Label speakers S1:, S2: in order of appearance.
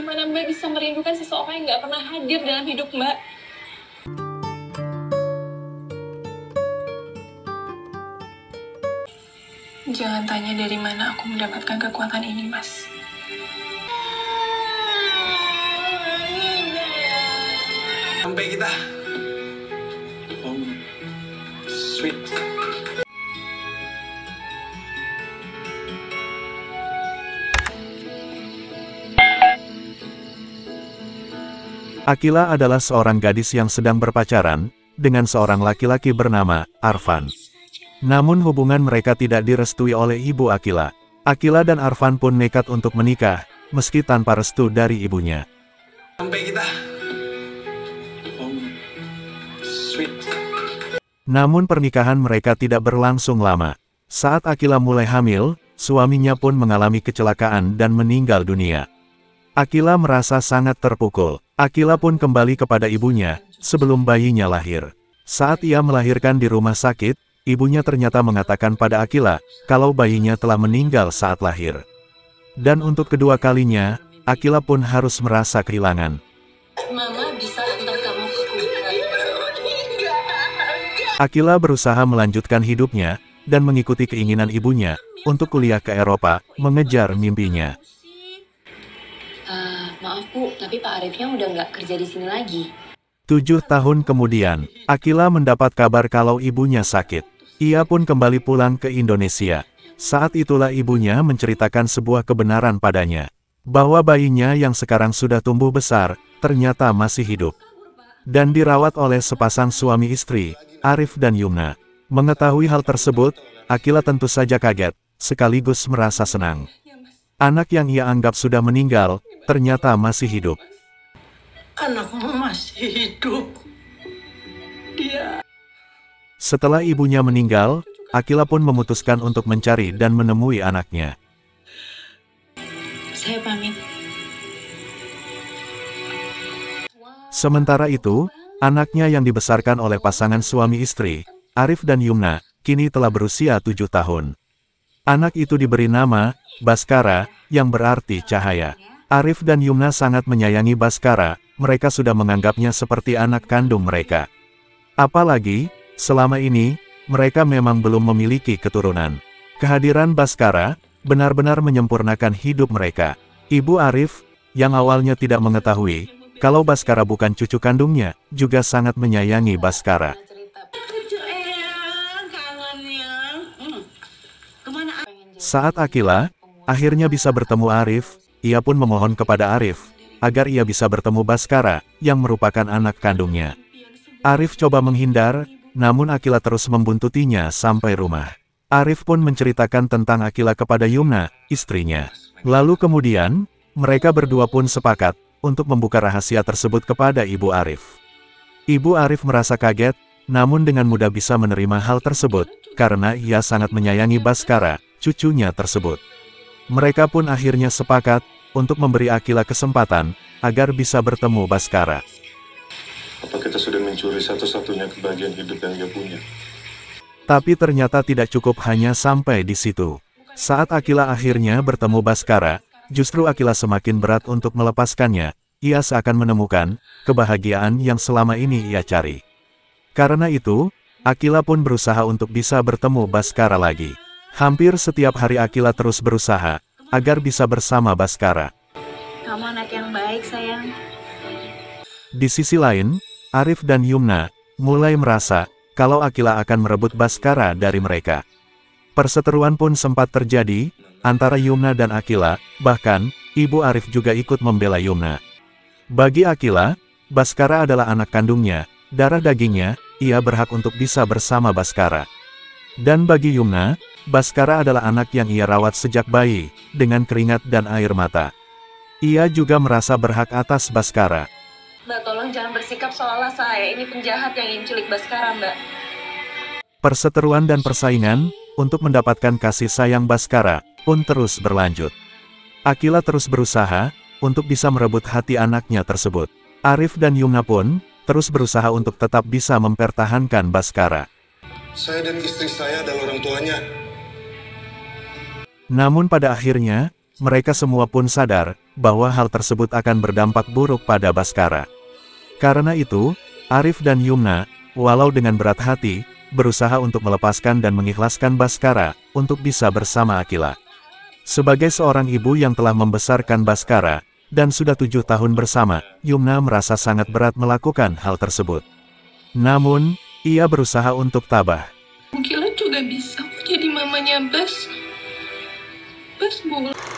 S1: Bagaimana Mbak bisa merindukan seseorang yang nggak pernah hadir dalam hidup Mbak? Jangan tanya dari mana aku mendapatkan kekuatan ini, Mas.
S2: Sampai kita. Sweet.
S3: Akila adalah seorang gadis yang sedang berpacaran dengan seorang laki-laki bernama Arfan. Namun hubungan mereka tidak direstui oleh ibu Akila. Akila dan Arfan pun nekat untuk menikah, meski tanpa restu dari ibunya.
S2: Sampai kita. Sweet.
S3: Namun pernikahan mereka tidak berlangsung lama. Saat Akila mulai hamil, suaminya pun mengalami kecelakaan dan meninggal dunia. Akila merasa sangat terpukul. Akila pun kembali kepada ibunya, sebelum bayinya lahir. Saat ia melahirkan di rumah sakit, ibunya ternyata mengatakan pada Akila, kalau bayinya telah meninggal saat lahir. Dan untuk kedua kalinya, Akila pun harus merasa kehilangan.
S1: Mama bisa antar kamu ke kuliah.
S3: Akila berusaha melanjutkan hidupnya, dan mengikuti keinginan ibunya, untuk kuliah ke Eropa, mengejar mimpinya.
S4: Maaf Bu, tapi Pak Arifnya udah nggak kerja di sini lagi.
S3: 7 tahun kemudian, Akila mendapat kabar kalau ibunya sakit. Ia pun kembali pulang ke Indonesia. Saat itulah ibunya menceritakan sebuah kebenaran padanya. Bahwa bayinya yang sekarang sudah tumbuh besar, ternyata masih hidup. Dan dirawat oleh sepasang suami istri, Arif dan Yumna. Mengetahui hal tersebut, Akila tentu saja kaget, sekaligus merasa senang. Anak yang ia anggap sudah meninggal, ternyata masih hidup.
S5: Anakmu masih hidup. Dia.
S3: Setelah ibunya meninggal, Akila pun memutuskan untuk mencari dan menemui anaknya.
S4: Saya pamit.
S3: Sementara itu, anaknya yang dibesarkan oleh pasangan suami istri, Arif dan Yumna, kini telah berusia 7 tahun. Anak itu diberi nama Baskara, yang berarti cahaya. Arif dan Yumna sangat menyayangi Baskara, mereka sudah menganggapnya seperti anak kandung mereka. Apalagi, selama ini, mereka memang belum memiliki keturunan. Kehadiran Baskara, benar-benar menyempurnakan hidup mereka. Ibu Arif, yang awalnya tidak mengetahui, kalau Baskara bukan cucu kandungnya, juga sangat menyayangi Baskara. Saat Akila akhirnya bisa bertemu Arif, ia pun memohon kepada Arif, agar ia bisa bertemu Baskara, yang merupakan anak kandungnya. Arif coba menghindar, namun Akila terus membuntutinya sampai rumah. Arif pun menceritakan tentang Akila kepada Yumna, istrinya. Lalu kemudian, mereka berdua pun sepakat, untuk membuka rahasia tersebut kepada Ibu Arif. Ibu Arif merasa kaget, namun dengan mudah bisa menerima hal tersebut, karena ia sangat menyayangi Baskara, cucunya tersebut. Mereka pun akhirnya sepakat, untuk memberi Akila kesempatan, agar bisa bertemu Baskara.
S2: Apa kita sudah mencuri satu-satunya kebahagiaan hidup yang dia punya?
S3: Tapi ternyata tidak cukup hanya sampai di situ. Saat Akila akhirnya bertemu Baskara, justru Akila semakin berat untuk melepaskannya, ia seakan menemukan kebahagiaan yang selama ini ia cari. Karena itu, Akila pun berusaha untuk bisa bertemu Baskara lagi. Hampir setiap hari Akila terus berusaha, agar bisa bersama Baskara.
S4: Kamu anak yang baik, sayang.
S3: Di sisi lain, Arif dan Yumna mulai merasa kalau Akila akan merebut Baskara dari mereka. Perseteruan pun sempat terjadi antara Yumna dan Akila, bahkan Ibu Arif juga ikut membela Yumna. Bagi Akila, Baskara adalah anak kandungnya, darah dagingnya, ia berhak untuk bisa bersama Baskara. Dan bagi Yumna, Baskara adalah anak yang ia rawat sejak bayi, dengan keringat dan air mata. Ia juga merasa berhak atas Baskara.
S1: Mbak, tolong jangan bersikap seolah saya ini penjahat yang ingin culik Baskara, Mbak.
S3: Perseteruan dan persaingan, untuk mendapatkan kasih sayang Baskara, pun terus berlanjut. Akila terus berusaha, untuk bisa merebut hati anaknya tersebut. Arif dan Yumna pun, terus berusaha untuk tetap bisa mempertahankan Baskara.
S2: Saya dan istri saya adalah orang tuanya.
S3: Namun pada akhirnya, Mereka semua pun sadar bahwa hal tersebut akan berdampak buruk pada Baskara. Karena itu, Arif dan Yumna, walau dengan berat hati, berusaha untuk melepaskan dan mengikhlaskan Baskara untuk bisa bersama Akila. Sebagai seorang ibu yang telah membesarkan Baskara, dan sudah 7 tahun bersama, Yumna merasa sangat berat melakukan hal tersebut. Namun, ia berusaha untuk tabah.
S5: Akila juga bisa jadi mamanya Bas. Bas boleh.